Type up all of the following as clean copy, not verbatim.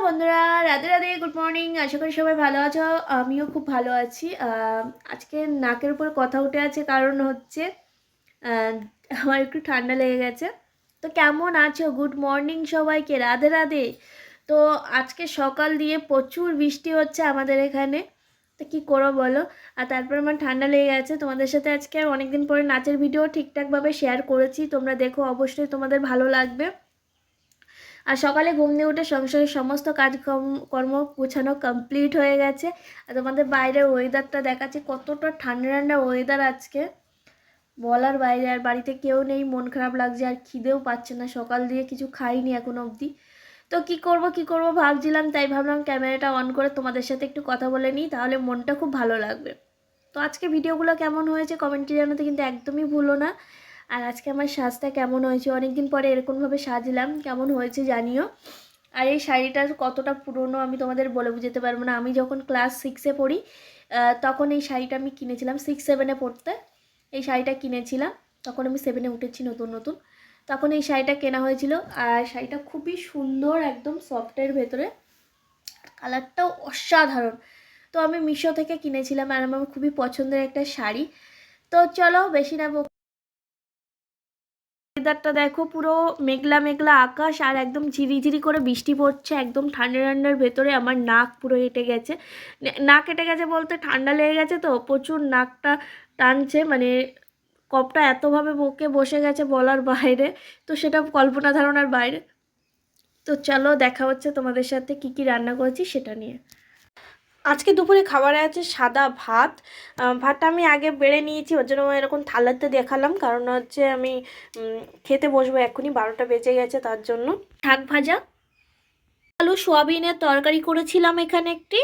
বন্ধুরা, Radhe Radhe, good morning. আশা করি সবাই ভালো আছো। আমিও খুব ভালো আছি। আজকে নাকের উপর কথা উঠে আছে, কারণ হচ্ছে আহ, আমার একটু ঠান্ডা লেগে গেছে। তো কেমন আছো? গুড মর্নিং সবাইকে, রাধে রাধে। তো আজকে সকাল দিয়ে প্রচুর বৃষ্টি হচ্ছে আমাদের এখানে। তো কী করো বলো। আর তারপর আমার ঠান্ডা লেগে গেছে। তোমাদের সাথে আজকে অনেকদিন পরে নাচের ভিডিও ঠিকঠাকভাবে শেয়ার করেছি, তোমরা দেখো, অবশ্যই তোমাদের ভালো লাগবে। আর সকালে ঘুম দিয়ে উঠে সংসারের সমস্ত কর্ম গোছানো কমপ্লিট হয়ে গেছে। আর তোমাদের বাইরের ওয়েদারটা দেখাচ্ছি, কতটা ঠান্ডা ঠান্ডা ওয়েদার আজকে, বলার বাইরে। আর বাড়িতে কেউ নেই, মন খারাপ লাগছে, আর খিদেও পাচ্ছে না, সকাল দিয়ে কিছু খাইনি এখনো অবধি। তো কি করব ভাবছিলাম, তাই ভাবলাম ক্যামেরাটা অন করে তোমাদের সাথে একটু কথা বলে নিই, তাহলে মনটা খুব ভালো লাগবে। তো আজকে ভিডিওগুলো কেমন হয়েছে কমেন্টে জানাতে কিন্তু একদমই ভুলো না। আর আজকে আমার সাজটা কেমন হয়েছে, অনেকদিন পরে এরকমভাবে সাজলাম, কেমন হয়েছে জানিও। আর এই শাড়িটার কতটা পুরনো আমি তোমাদের বলে বুঝতে পারবো না। আমি যখন ক্লাস 6-এ পড়ি, তখন এই শাড়িটা আমি কিনেছিলাম। 6-7-এ পড়তে এই শাড়িটা কিনেছিলাম, তখন আমি 7-এ উঠেছি নতুন নতুন, তখন এই শাড়িটা কেনা হয়েছিল। আর শাড়িটা খুবই সুন্দর, একদম সফটের ভেতরে, কালারটাও অসাধারণ। তো আমি মিশো থেকে কিনেছিলাম, আর আমার খুবই পছন্দের একটা শাড়ি। তো চলো বেশি না, ওয়েদারটা দেখো, পুরো মেঘলা মেঘলা আকাশ, আর একদম ঝিরিঝিরি করে বৃষ্টি পড়ছে, একদম ঠান্ডা ঠান্ডার ভেতরে। আমার নাক পুরো এঁটে গেছে, নাক এঁটে গেছে বলতে ঠান্ডা লেগে গেছে, তো প্রচুর নাকটা টানছে, মানে কপটা এতভাবে বুকে বসে গেছে বলার বাইরে। তো সেটা কল্পনা ধারণার বাইরে। তো চলো দেখা হচ্ছে তোমাদের সাথে কি কি রান্না করেছি সেটা নিয়ে। আজকে দুপুরে খাবারে আছে সাদা ভাত। ভাতটা আমি আগে বেড়ে নিয়েছি, ওর জন্য এরকম থালাতে দেখালাম, কারণ হচ্ছে আমি খেতে বসবো এক্ষুনি, 12টা বেজে গেছে, তার জন্য। শাক ভাজা, আলু সোয়াবিনের তরকারি করেছিলাম এখানে একটি,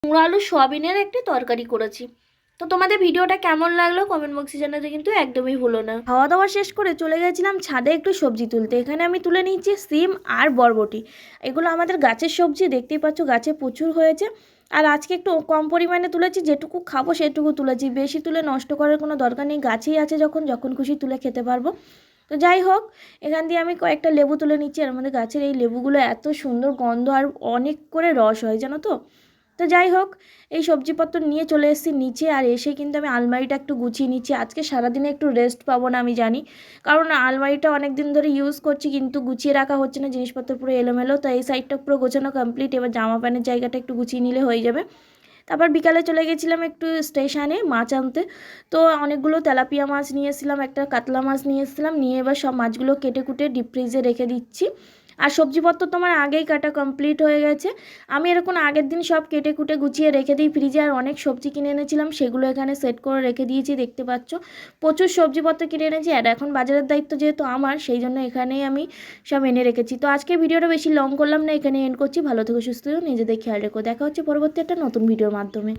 কুমড়ো আলু সোয়াবিনের একটি তরকারি করেছি। তো তোমাদের ভিডিওটা কেমন লাগলো কমেন্ট বক্সে জানাতে কিন্তু একদমই ভুলো না। খাওয়া দাওয়া শেষ করে চলে গেছিলাম ছাদে একটু সবজি তুলতে। এখানে আমি তুলে নিচ্ছি সিম আর বরবটি। এগুলো আমাদের গাছের সবজি, দেখতেই পাচ্ছ গাছে প্রচুর হয়েছে। আর আজকে একটু কম পরিমাণে তুলেছি, যেটুকু খাবো সেটুকু তুলেছি, বেশি তুলে নষ্ট করার কোনো দরকার নেই, গাছেই আছে যখন, যখন খুশি তুলে খেতে পারবো। তো যাই হোক, এখান দিয়ে আমি কয়েকটা লেবু তুলে নিচ্ছি। আর আমাদের গাছের এই লেবুগুলো এত সুন্দর গন্ধ, আর অনেক করে রস হয় জানো তো। তো যাই হোক, এই সবজিপত্র নিয়ে চলে এসেছি নিচে, আর এসে কিন্তু আমি আলমারিটা একটু গুছিয়ে নিচ্ছি। আজকে সারাদিনে একটু রেস্ট পাবো না আমি জানি, কারণ আলমারিটা অনেক দিন ধরে ইউজ করছি, কিন্তু গুছিয়ে রাখা হচ্ছে না, জিনিসপত্র পুরো এলোমেলো। তো এই সাইডটা পুরো গোছানো কমপ্লিট, এবার জামা প্যান্টের জায়গাটা একটু গুছিয়ে নিলে হয়ে যাবে। তারপর বিকালে চলে গেছিলাম একটু স্টেশনে মাছ আনতে। তো অনেকগুলো তেলাপিয়া মাছ নিয়ে এসেছিলাম, একটা কাতলা মাছ নিয়ে এসেছিলাম, নিয়ে এবার সব মাছগুলো কেটে কুটে ডিপ ফ্রিজে রেখে দিচ্ছি। আর সবজিপত্র তোমার আগেই কাটা কমপ্লিট হয়ে গেছে। আমি এরকম আগের দিন সব কেটে কুটে গুছিয়ে রেখে দিই ফ্রিজে। আর অনেক সবজি কিনে এনেছিলাম, সেগুলো এখানে সেট করে রেখে দিয়েছি, দেখতে পাচ্ছ প্রচুর সবজিপত্র কিনে এনেছি। আর এখন বাজারের দায়িত্ব যেহেতু আমার, সেই জন্য এখানেই আমি সব এনে রেখেছি। তো আজকে ভিডিওটা বেশি লং করলাম না, এখানে এন্ড করছি। ভালো থেকো, সুস্থ থেকো, নিজেদের খেয়াল রেখো। দেখা হচ্ছে পরবর্তী একটা নতুন ভিডিওর মাধ্যমে।